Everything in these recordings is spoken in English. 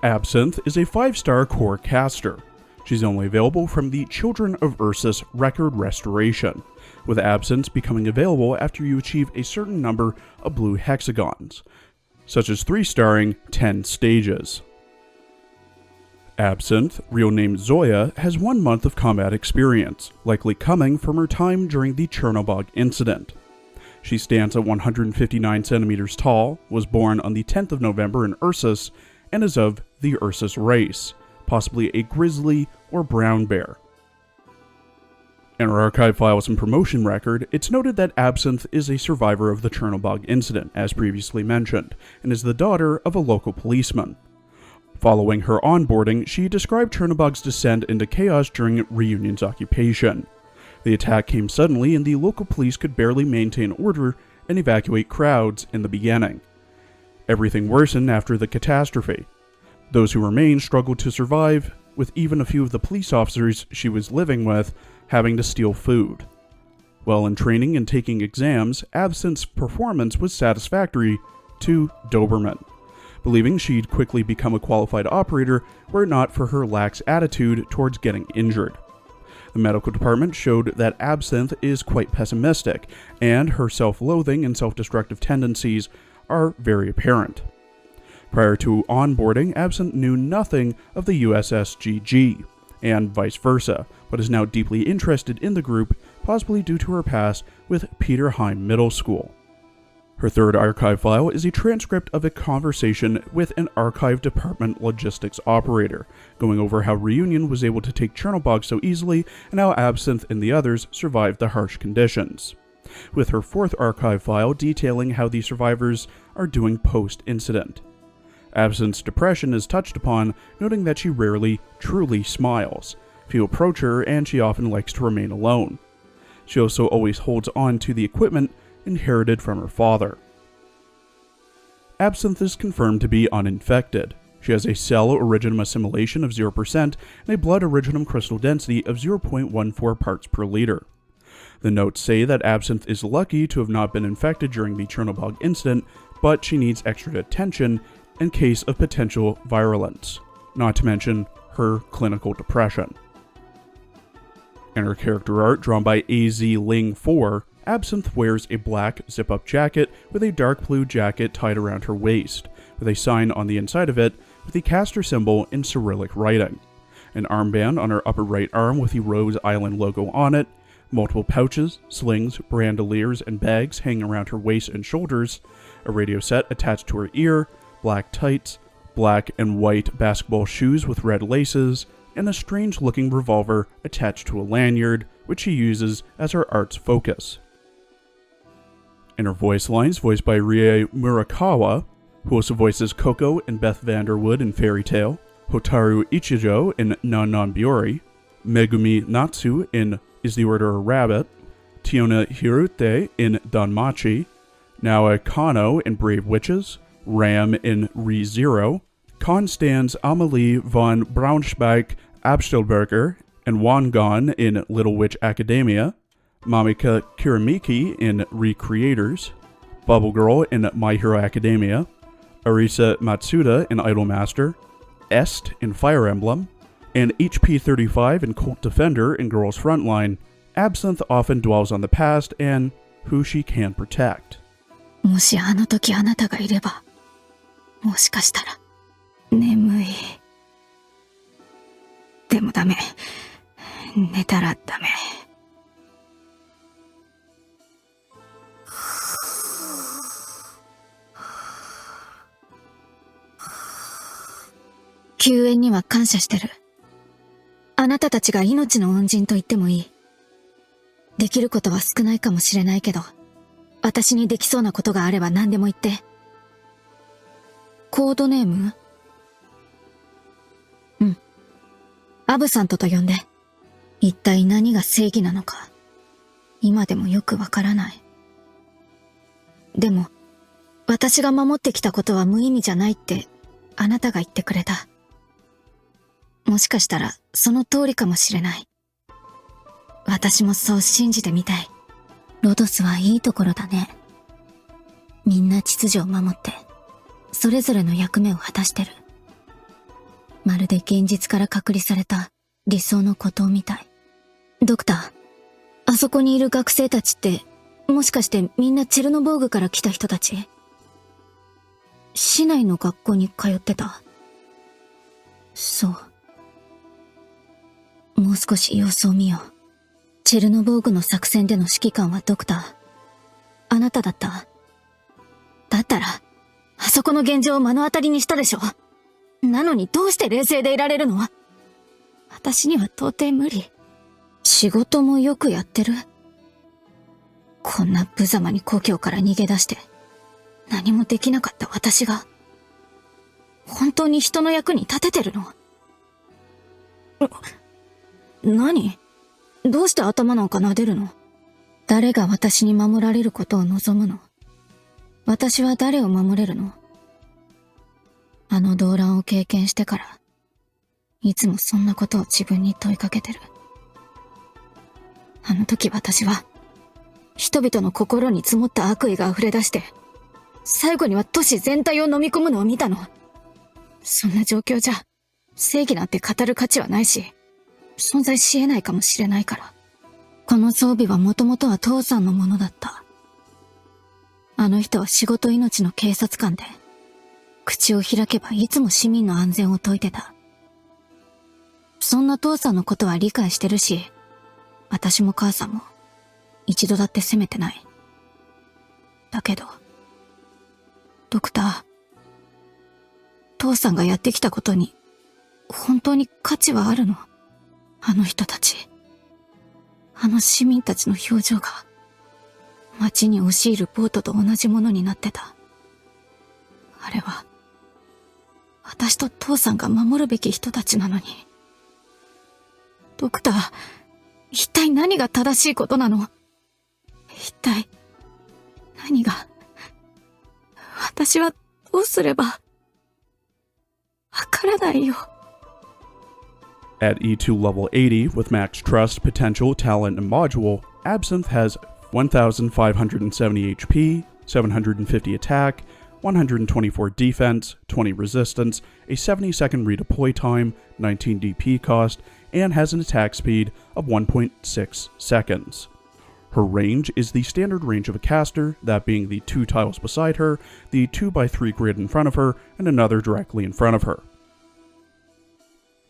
Absinthe is a 5-star core caster. She's only available from the Children of Ursus record restoration, with Absinthe becoming available after you achieve a certain number of blue hexagons, such as 3-starring 10 stages. Absinthe, real name Zoya, has 1 month of combat experience, likely coming from her time during the Chernobog incident. She stands at 159 centimeters tall, was born on the 10th of November in Ursus, and is of the Ursus race, possibly a grizzly or brown bear. In her archive files and promotion record, it's noted that Absinthe is a survivor of the Chernobog incident, as previously mentioned, and is the daughter of a local policeman. Following her onboarding, she described Chernobog's descent into chaos during Reunion's occupation. The attack came suddenly and the local police could barely maintain order and evacuate crowds in the beginning. Everything worsened after the catastrophe. Those who remained struggled to survive, with even a few of the police officers she was living with having to steal food. While in training and taking exams, Absinthe's performance was satisfactory to Doberman, believing she'd quickly become a qualified operator were it not for her lax attitude towards getting injured. The medical department showed that Absinthe is quite pessimistic, and her self-loathing and self-destructive tendencies are very apparent. Prior to onboarding, Absinthe knew nothing of the USS GG, and vice versa, but is now deeply interested in the group, possibly due to her past with Peter Heim Middle School. Her third archive file is a transcript of a conversation with an archive department logistics operator, going over how Reunion was able to take Chernobog so easily and how Absinthe and the others survived the harsh conditions, with her fourth archive file detailing how the survivors are doing post-incident. Absinthe's depression is touched upon, noting that she rarely truly smiles. Few approach her, and she often likes to remain alone. She also always holds on to the equipment inherited from her father. Absinthe is confirmed to be uninfected. She has a cell originum assimilation of 0% and a blood originum crystal density of 0.14 parts per liter. The notes say that Absinthe is lucky to have not been infected during the Chernobog incident, but she needs extra attention in case of potential virulence, not to mention her clinical depression. In her character art drawn by AZ Ling 4, Absinthe wears a black zip-up jacket with a dark blue jacket tied around her waist, with a sign on the inside of it with the caster symbol in Cyrillic writing, an armband on her upper right arm with the Rose Island logo on it, multiple pouches, slings, bandoliers, and bags hanging around her waist and shoulders, a radio set attached to her ear, black tights, black and white basketball shoes with red laces, and a strange-looking revolver attached to a lanyard, which she uses as her art's focus. In her voice lines, voiced by Rie Murakawa, who also voices Coco and Beth Vanderwood in Fairy Tail, Hotaru Ichijo in Non Non Biyori, Megumi Natsu in Is the Order a Rabbit, Tiona Hirute in Danmachi, Naoe Kano in Brave Witches, Ram in ReZero, Constance Amalie von Braunschweig Abstelberger and Wangon in Little Witch Academia, Mamika Kiramiki in Recreators, Bubble Girl in My Hero Academia, Arisa Matsuda in Idolmaster, Est in Fire Emblem, and HP35 in Cult Defender in Girls Frontline, Absinthe often dwells on the past and who she can protect. もしあの時あなたがいれば、もしかしたら眠い。でもダメ。寝たらダメ。救援には感謝してる。あなたたちが命の恩人と言ってもいい。できることは少ないかもしれないけど、私にできそうなことがあれば何でも言って。コードネーム？うん。アブサントと呼んで。一体何が正義なのか、今でもよくわからない。でも、私が守ってきたことは無意味じゃないって、あなたが言ってくれた。もしかしたら、その通りかもしれない。私もそう信じてみたい。ロドスはいいところだね。みんな秩序を守って、それぞれの役目を果たしてる。まるで現実から隔離された理想の孤島みたい。ドクター、あそこにいる学生たちって、もしかしてみんなチェルノボーグから来た人たち？市内の学校に通ってた。そう。もう少し様子を見よう。チェルノボーグの作戦での指揮官はドクター。あなただった。だったら、あそこの現状を目の当たりにしたでしょ。なのにどうして冷静でいられるの？私には到底無理。仕事もよくやってる？こんな無様に故郷から逃げ出して、何もできなかった私が、本当に人の役に立ててるの？何？どうして頭なんか撫でるの？誰が私に守られることを望むの？私は誰を守れるの？あの動乱を経験してから、いつもそんなことを自分に問いかけてる。あの時私は、人々の心に積もった悪意が溢れ出して、最後には都市全体を飲み込むのを見たの。そんな状況じゃ、正義なんて語る価値はないし、存在し得ないかもしれないから。この装備はもともとは父さんのものだった。あの人は仕事命の警察官で、口を開けばいつも市民の安全を説いてた。そんな父さんのことは理解してるし、私も母さんも一度だって責めてない。だけど、ドクター、父さんがやってきたことに本当に価値はあるの？あの人たち、あの市民たちの表情が街に押し入るボートと同じものになってた。あれは私と父さんが守るべき人たちなのに。ドクター、一体何が正しいことなの？一体何が。私はどうすれば。わからないよ。At E2 level 80 with max trust, potential, talent, and module, Absinthe has 1,570 HP, 750 attack, 124 defense, 20 resistance, a 70-second redeploy time, 19 DP cost, and has an attack speed of 1.6 seconds. Her range is the standard range of a caster, that being the 2 tiles beside her, the 2x3 grid in front of her, and another directly in front of her.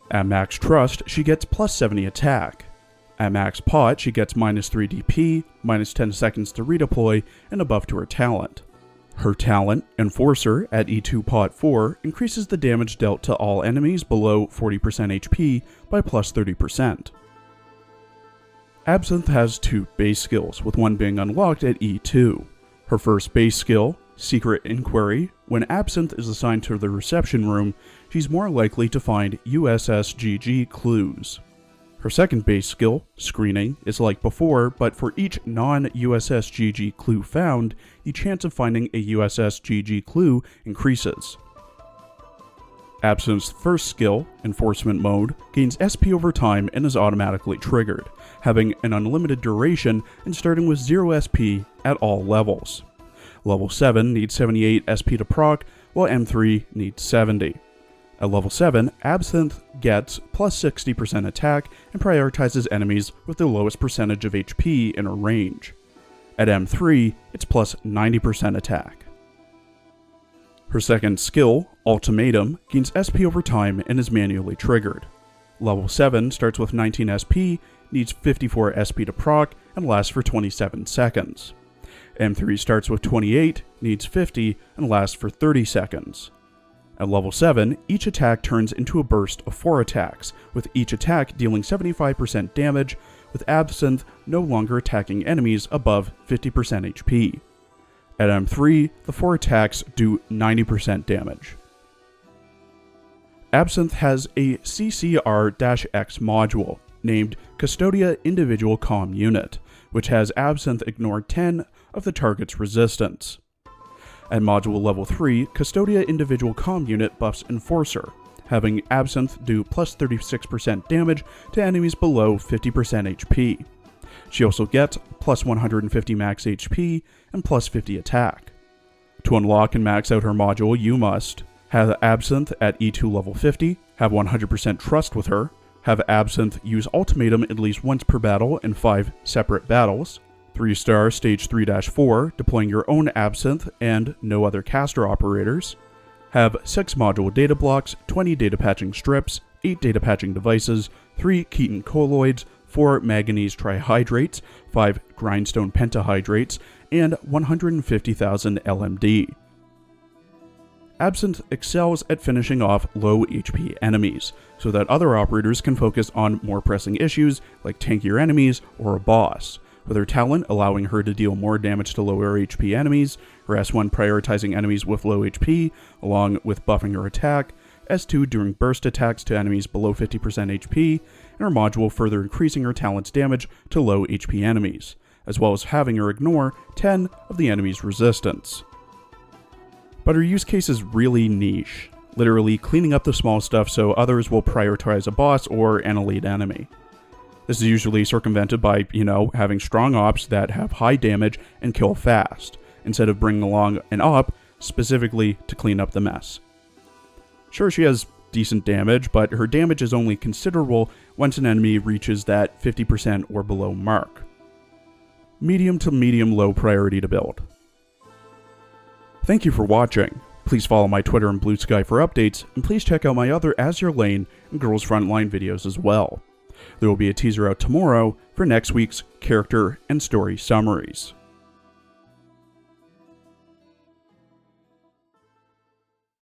At max trust, she gets plus 70 attack. At max pot, she gets minus 3 DP, minus 10 seconds to redeploy, and a buff to her talent. Her talent, Enforcer, at E2 pot 4, increases the damage dealt to all enemies below 40% HP by plus 30%. Absinthe has 2 base skills, with one being unlocked at E2. Her first base skill, Secret Inquiry, when Absinthe is assigned to the reception room, she's more likely to find USSGG clues. Her second base skill, Screening, is like before, but for each non-USSGG clue found, the chance of finding a USSGG clue increases. Absinthe's first skill, Enforcement Mode, gains SP over time and is automatically triggered, having an unlimited duration and starting with 0 SP at all levels. Level 7 needs 78 SP to proc, while M3 needs 70. At level 7, Absinthe gets plus 60% attack and prioritizes enemies with the lowest percentage of HP in her range. At M3, it's plus 90% attack. Her second skill, Ultimatum, gains SP over time and is manually triggered. Level 7 starts with 19 SP, needs 54 SP to proc, and lasts for 27 seconds. M3 starts with 28, needs 50, and lasts for 30 seconds. At level 7, each attack turns into a burst of 4 attacks, with each attack dealing 75% damage, with Absinthe no longer attacking enemies above 50% HP. At M3, the 4 attacks do 90% damage. Absinthe has a CCR-X module, named Custodia Individual Comm Unit, which has Absinthe ignore 10 of the target's resistance. At module level 3, Custodia Individual Comm Unit buffs Enforcer, having Absinthe do plus 36% damage to enemies below 50% HP. She also gets plus 150 max HP and plus 50 attack. To unlock and max out her module, you must have Absinthe at E2 level 50, have 100% trust with her, have Absinthe use Ultimatum at least once per battle in 5 separate battles, 3-star Stage 3-4, deploying your own Absinthe and no other caster operators, have 6 module data blocks, 20 data patching strips, 8 data patching devices, 3 Keton colloids, 4 manganese trihydrates, 5 grindstone pentahydrates, and 150,000 LMD. Absinthe excels at finishing off low HP enemies, so that other operators can focus on more pressing issues like tankier enemies or a boss, with her talent allowing her to deal more damage to lower HP enemies, her S1 prioritizing enemies with low HP, along with buffing her attack, S2 doing burst attacks to enemies below 50% HP, and her module further increasing her talent's damage to low HP enemies, as well as having her ignore 10 of the enemy's resistance. But her use case is really niche, literally cleaning up the small stuff so others will prioritize a boss or an elite enemy. This is usually circumvented by, having strong ops that have high damage and kill fast, instead of bringing along an op specifically to clean up the mess. Sure, she has decent damage, but her damage is only considerable once an enemy reaches that 50% or below mark. Medium to medium-low priority to build. Thank you for watching. Please follow my Twitter and Blue Sky for updates, and please check out my other As Your Lane and Girls Frontline videos as well. There will be a teaser out tomorrow for next week's character and story summaries.